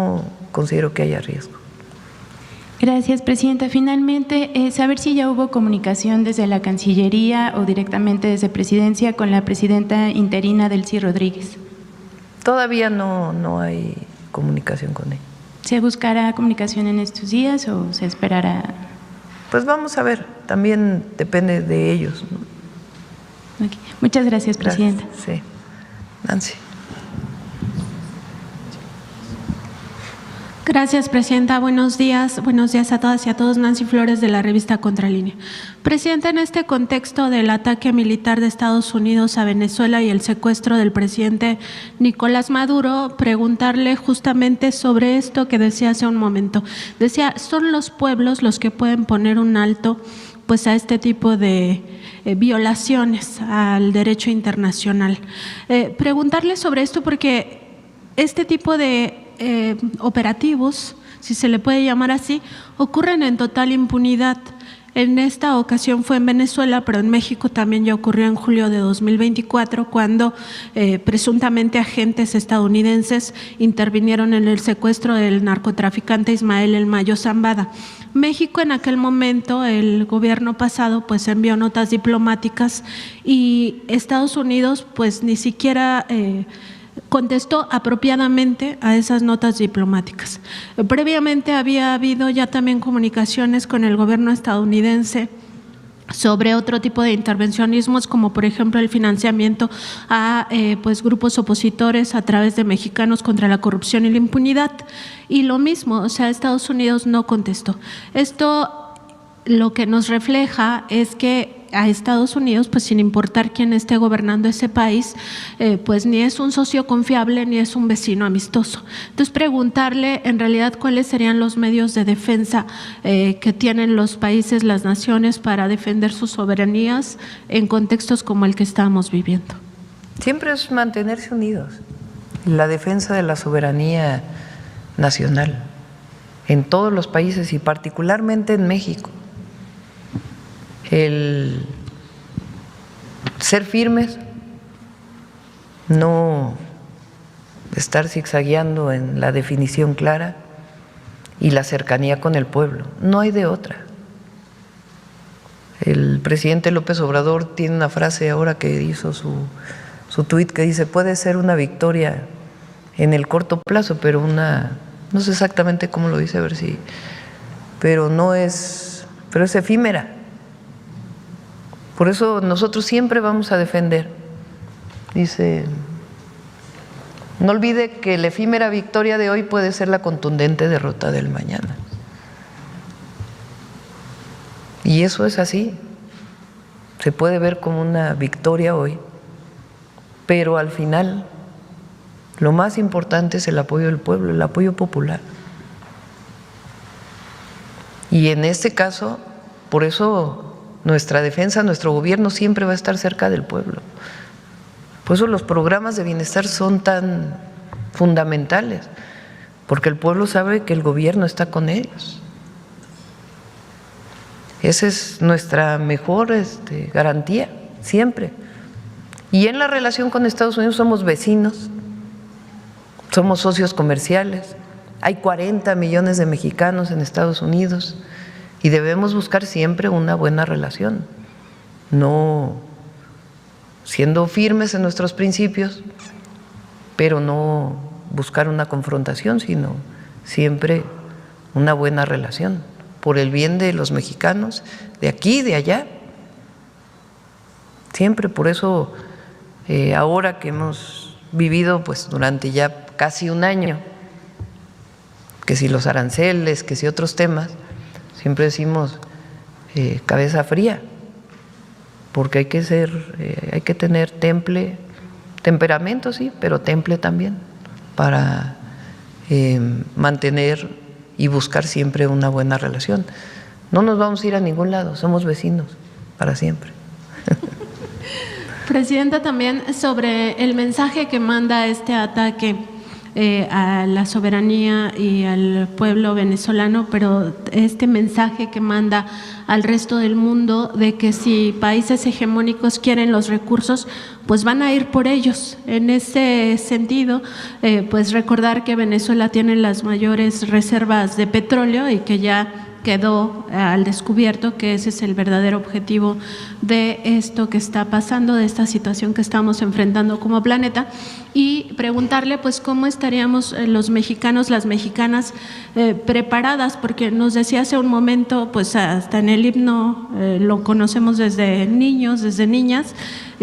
no considero que haya riesgo. Gracias, Presidenta. Finalmente, saber si ya hubo comunicación desde la Cancillería o directamente desde Presidencia con la Presidenta interina Delcy Rodríguez. Todavía no hay comunicación con ella. ¿Se buscará comunicación en estos días o se esperará? Pues vamos a ver, también depende de ellos, ¿no? Okay. Muchas gracias, Presidenta. Sí. Nancy. Gracias, Presidenta. Buenos días a todas y a todos. Nancy Flores, de la revista Contralínea. Presidenta, en este contexto del ataque militar de Estados Unidos a Venezuela y el secuestro del presidente Nicolás Maduro, preguntarle justamente sobre esto que decía hace un momento. Decía, son los pueblos los que pueden poner un alto pues a este tipo de violaciones al derecho internacional. Preguntarle sobre esto porque este tipo de operativos, si se le puede llamar así, ocurren en total impunidad. En esta ocasión fue en Venezuela, pero en México también ya ocurrió en julio de 2024, cuando presuntamente agentes estadounidenses intervinieron en el secuestro del narcotraficante Ismael El Mayo Zambada. México en aquel momento, el gobierno pasado, pues envió notas diplomáticas y Estados Unidos pues ni siquiera contestó apropiadamente a esas notas diplomáticas. Previamente había habido ya también comunicaciones con el gobierno estadounidense sobre otro tipo de intervencionismos, como por ejemplo el financiamiento a pues grupos opositores a través de Mexicanos contra la Corrupción y la Impunidad. Y lo mismo, o sea, Estados Unidos no contestó. Esto lo que nos refleja es que a Estados Unidos, pues sin importar quién esté gobernando ese país, pues ni es un socio confiable ni es un vecino amistoso. Entonces, preguntarle en realidad cuáles serían los medios de defensa que tienen los países, las naciones, para defender sus soberanías en contextos como el que estamos viviendo. Siempre es mantenerse unidos, la defensa de la soberanía nacional en todos los países y particularmente en México. El ser firmes, no estar zigzagueando en la definición clara y la cercanía con el pueblo, no hay de otra. El presidente López Obrador tiene una frase ahora que hizo su tuit que dice, puede ser una victoria en el corto plazo, pero no sé exactamente cómo lo dice, a ver si, pero es efímera. Por eso nosotros siempre vamos a defender. Dice, no olvide que la efímera victoria de hoy puede ser la contundente derrota del mañana. Y eso es así. Se puede ver como una victoria hoy, pero al final lo más importante es el apoyo del pueblo, el apoyo popular. Y en este caso, por eso nuestra defensa, nuestro gobierno siempre va a estar cerca del pueblo. Por eso los programas de bienestar son tan fundamentales, porque el pueblo sabe que el gobierno está con ellos. Esa es nuestra mejor garantía, siempre. Y en la relación con Estados Unidos somos vecinos, somos socios comerciales, hay 40 millones de mexicanos en Estados Unidos. Y debemos buscar siempre una buena relación, no siendo firmes en nuestros principios, pero no buscar una confrontación, sino siempre una buena relación, por el bien de los mexicanos, de aquí y de allá. Siempre, por eso ahora que hemos vivido pues durante ya casi un año, que si los aranceles, que si otros temas, siempre decimos cabeza fría, porque hay que tener temperamento, sí, pero temple también, para mantener y buscar siempre una buena relación. No nos vamos a ir a ningún lado, somos vecinos para siempre. Presidenta, también sobre el mensaje que manda este ataque a la soberanía y al pueblo venezolano, pero este mensaje que manda al resto del mundo de que si países hegemónicos quieren los recursos, pues van a ir por ellos. En ese sentido, pues recordar que Venezuela tiene las mayores reservas de petróleo y que ya quedó al descubierto que ese es el verdadero objetivo de esto que está pasando, de esta situación que estamos enfrentando como planeta, y preguntarle pues cómo estaríamos los mexicanos, las mexicanas preparadas, porque nos decía hace un momento, pues hasta en el himno lo conocemos desde niños, desde niñas,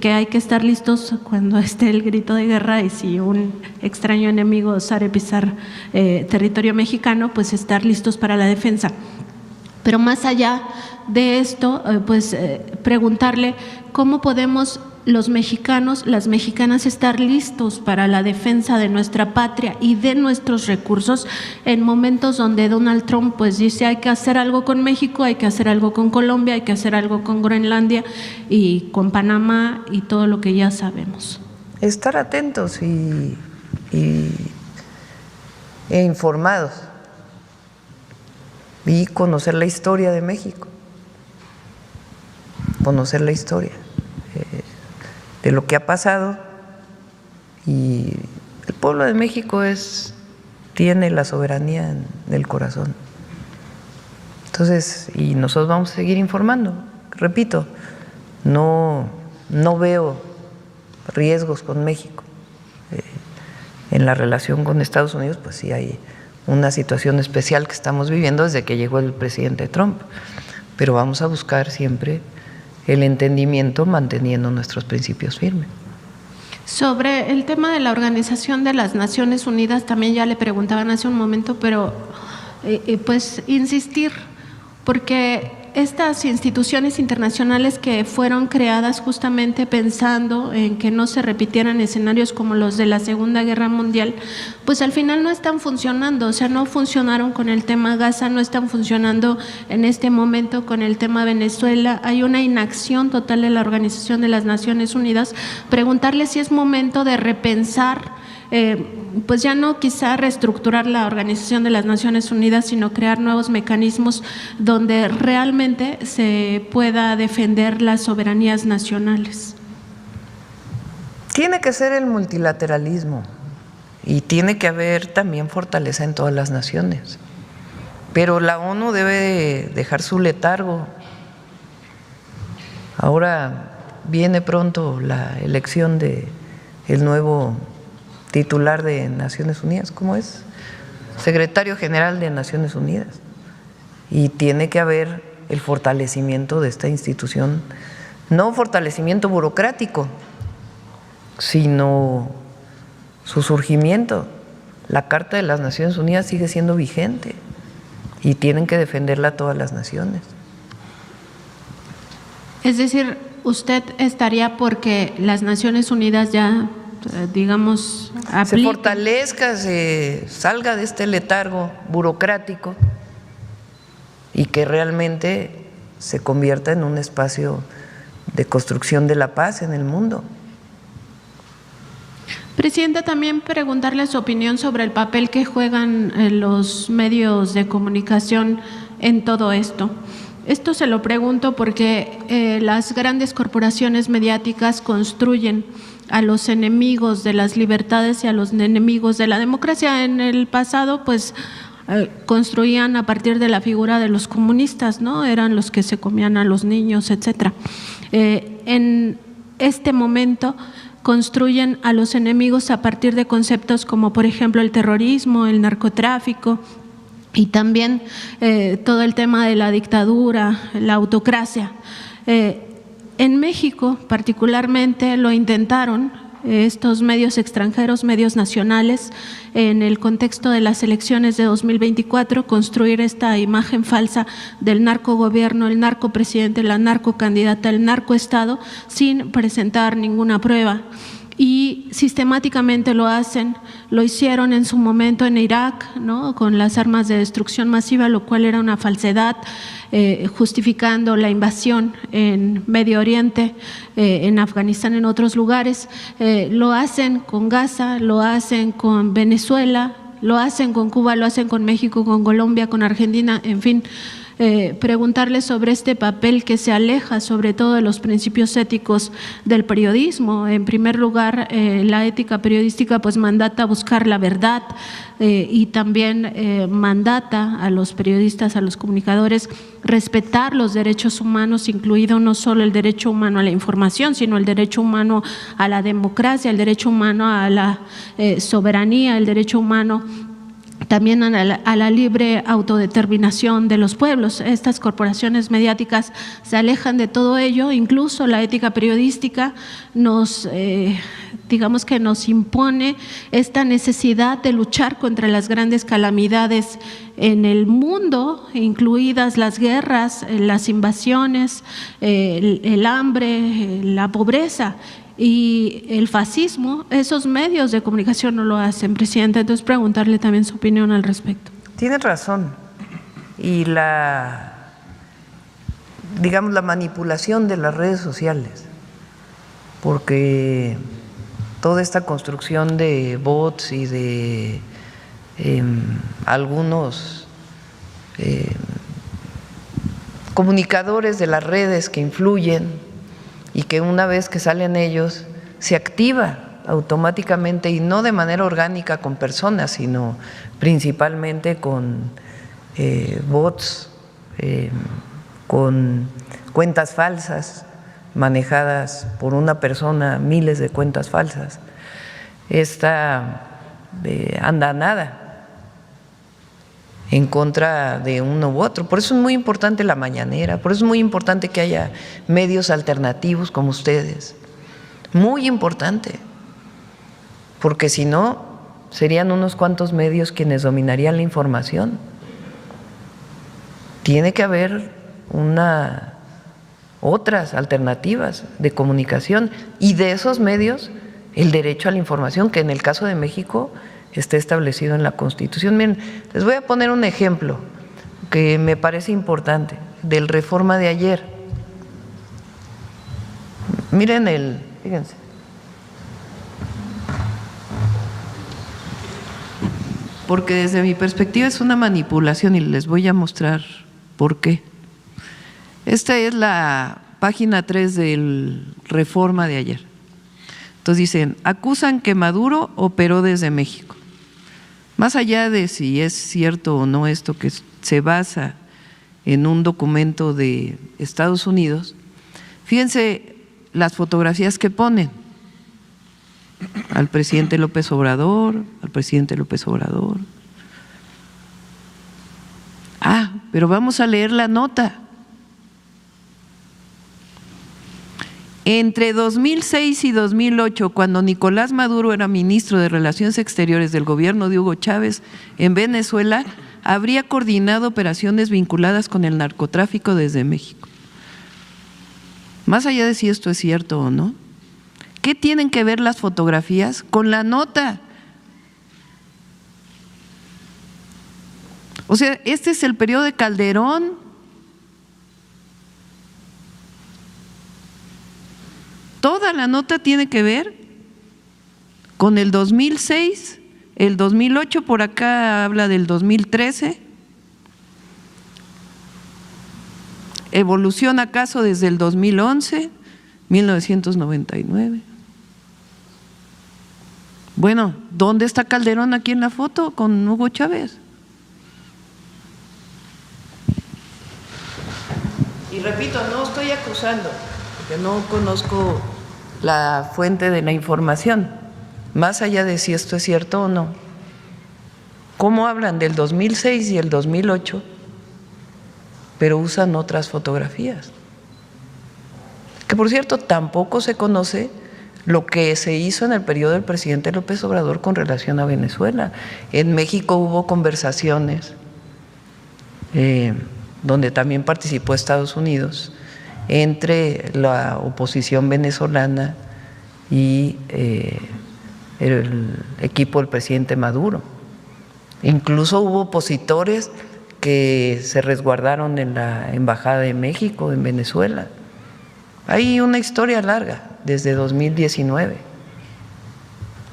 que hay que estar listos cuando esté el grito de guerra y si un extraño enemigo osare pisar territorio mexicano, pues estar listos para la defensa. Pero más allá de esto, preguntarle cómo podemos los mexicanos, las mexicanas estar listos para la defensa de nuestra patria y de nuestros recursos en momentos donde Donald Trump pues dice hay que hacer algo con México, hay que hacer algo con Colombia, hay que hacer algo con Groenlandia y con Panamá y todo lo que ya sabemos. Estar atentos e informados y conocer la historia de México, conocer la historia de lo que ha pasado, y el pueblo de México tiene la soberanía en el corazón. Entonces, y nosotros vamos a seguir informando. Repito, no veo riesgos con México. En la relación con Estados Unidos, pues sí hay una situación especial que estamos viviendo desde que llegó el presidente Trump, pero vamos a buscar siempre el entendimiento manteniendo nuestros principios firmes. Sobre el tema de la Organización de las Naciones Unidas, también ya le preguntaban hace un momento, pero pues insistir, porque estas instituciones internacionales que fueron creadas justamente pensando en que no se repitieran escenarios como los de la Segunda Guerra Mundial, pues al final no están funcionando, o sea, no funcionaron con el tema Gaza, no están funcionando en este momento con el tema Venezuela, hay una inacción total de la Organización de las Naciones Unidas. Preguntarle si es momento de repensar, pues ya no quizá reestructurar la Organización de las Naciones Unidas, sino crear nuevos mecanismos donde realmente se pueda defender las soberanías nacionales. Tiene que ser el multilateralismo y tiene que haber también fortaleza en todas las naciones, pero la ONU debe dejar su letargo. Ahora viene pronto la elección de el nuevo titular de Naciones Unidas, ¿cómo es? Secretario General de Naciones Unidas. Y tiene que haber el fortalecimiento de esta institución, no fortalecimiento burocrático, sino su surgimiento. La Carta de las Naciones Unidas sigue siendo vigente y tienen que defenderla todas las naciones. Es decir, usted estaría porque las Naciones Unidas ya, digamos, se fortalezca, se salga de este letargo burocrático y que realmente se convierta en un espacio de construcción de la paz en el mundo. Presidenta, también preguntarle su opinión sobre el papel que juegan los medios de comunicación en todo esto. Esto se lo pregunto porque las grandes corporaciones mediáticas construyen a los enemigos de las libertades y a los enemigos de la democracia. En el pasado, pues, construían a partir de la figura de los comunistas, ¿no? Eran los que se comían a los niños, etcétera. En este momento construyen a los enemigos a partir de conceptos como, por ejemplo, el terrorismo, el narcotráfico, y también todo el tema de la dictadura, la autocracia. En México particularmente lo intentaron estos medios extranjeros, medios nacionales, en el contexto de las elecciones de 2024, construir esta imagen falsa del narcogobierno, el narcopresidente, la narcocandidata, el narcoestado, sin presentar ninguna prueba. y sistemáticamente lo hacen. Lo hicieron en su momento en Irak, ¿no?, con las armas de destrucción masiva, lo cual era una falsedad, justificando la invasión en Medio Oriente, en Afganistán, en otros lugares. Lo hacen con Gaza, lo hacen con Venezuela, lo hacen con Cuba, lo hacen con México, con Colombia, con Argentina, en fin. Preguntarle sobre este papel que se aleja sobre todo de los principios éticos del periodismo. En primer lugar, la ética periodística pues mandata buscar la verdad, y también mandata a los periodistas, a los comunicadores, respetar los derechos humanos, incluido no solo el derecho humano a la información, sino el derecho humano a la democracia, el derecho humano a la soberanía, el derecho humano también a la libre autodeterminación de los pueblos. Estas corporaciones mediáticas se alejan de todo ello. Incluso la ética periodística nos, digamos que nos impone esta necesidad de luchar contra las grandes calamidades en el mundo, incluidas las guerras, las invasiones, el hambre, la pobreza y el fascismo. Esos medios de comunicación no lo hacen, presidenta. Entonces, preguntarle también su opinión al respecto. Tiene razón. Y digamos, la manipulación de las redes sociales, porque toda esta construcción de bots y de algunos comunicadores de las redes que influyen, y que una vez que salen ellos se activa automáticamente, y no de manera orgánica con personas, sino principalmente con bots, con cuentas falsas manejadas por una persona, miles de cuentas falsas. Esta andanada en contra de uno u otro. Por eso es muy importante la mañanera, por eso es muy importante que haya medios alternativos como ustedes. Muy importante, porque si no, serían unos cuantos medios quienes dominarían la información. Tiene que haber otras alternativas de comunicación, y de esos medios el derecho a la información, que en el caso de México está establecido en la Constitución. Miren, les voy a poner un ejemplo que me parece importante del Reforma de ayer. Miren fíjense. Porque desde mi perspectiva es una manipulación y les voy a mostrar por qué. Esta es la página 3 del Reforma de ayer. Entonces dicen, acusan que Maduro operó desde México. Más allá de si es cierto o no esto, que se basa en un documento de Estados Unidos, fíjense las fotografías que ponen al presidente López Obrador, pero vamos a leer la nota. Entre 2006 y 2008, cuando Nicolás Maduro era ministro de Relaciones Exteriores del gobierno de Hugo Chávez en Venezuela, habría coordinado operaciones vinculadas con el narcotráfico desde México. Más allá de si esto es cierto o no, ¿qué tienen que ver las fotografías con la nota? O sea, este es el periodo de Calderón. Toda la nota tiene que ver con el 2006, el 2008, por acá habla del 2013. ¿Evolución acaso desde el 2011, 1999? Bueno, ¿dónde está Calderón aquí en la foto con Hugo Chávez? Y repito, no estoy acusando, porque no conozco la fuente de la información, más allá de si esto es cierto o no. ¿Cómo hablan del 2006 y el 2008, pero usan otras fotografías? Que por cierto, tampoco se conoce lo que se hizo en el periodo del presidente López Obrador con relación a Venezuela. En México hubo conversaciones donde también participó Estados Unidos, entre la oposición venezolana y el equipo del presidente Maduro. Incluso hubo opositores que se resguardaron en la Embajada de México, en Venezuela. Hay una historia larga, desde 2019.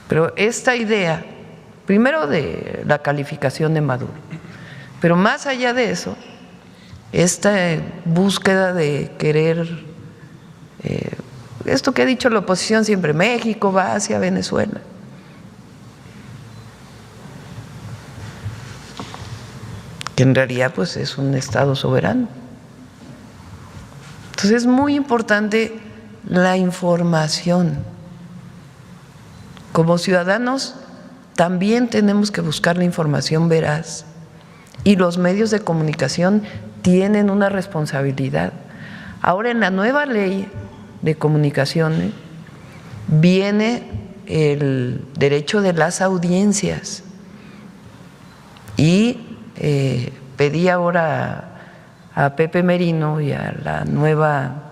Pero esta idea, primero de la calificación de Maduro, pero más allá de eso, esta búsqueda de querer, esto que ha dicho la oposición siempre, México va hacia Venezuela. Que en realidad pues es un Estado soberano. Entonces es muy importante la información. Como ciudadanos también tenemos que buscar la información veraz y los medios de comunicación tienen una responsabilidad. Ahora en la nueva ley de comunicaciones viene el derecho de las audiencias y pedí ahora a Pepe Merino y a la nueva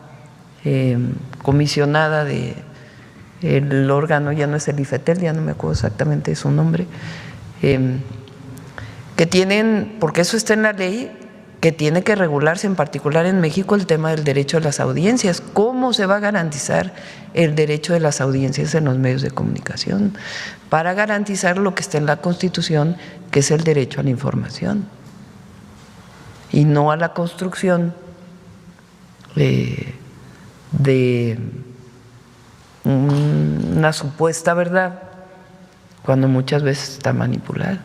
comisionada del órgano, ya no es el IFETEL, ya no me acuerdo exactamente su nombre, que tienen, porque eso está en la ley, que tiene que regularse en particular en México el tema del derecho a las audiencias. ¿Cómo se va a garantizar el derecho de las audiencias en los medios de comunicación? Para garantizar lo que está en la Constitución, que es el derecho a la información y no a la construcción de una supuesta verdad cuando muchas veces está manipulada.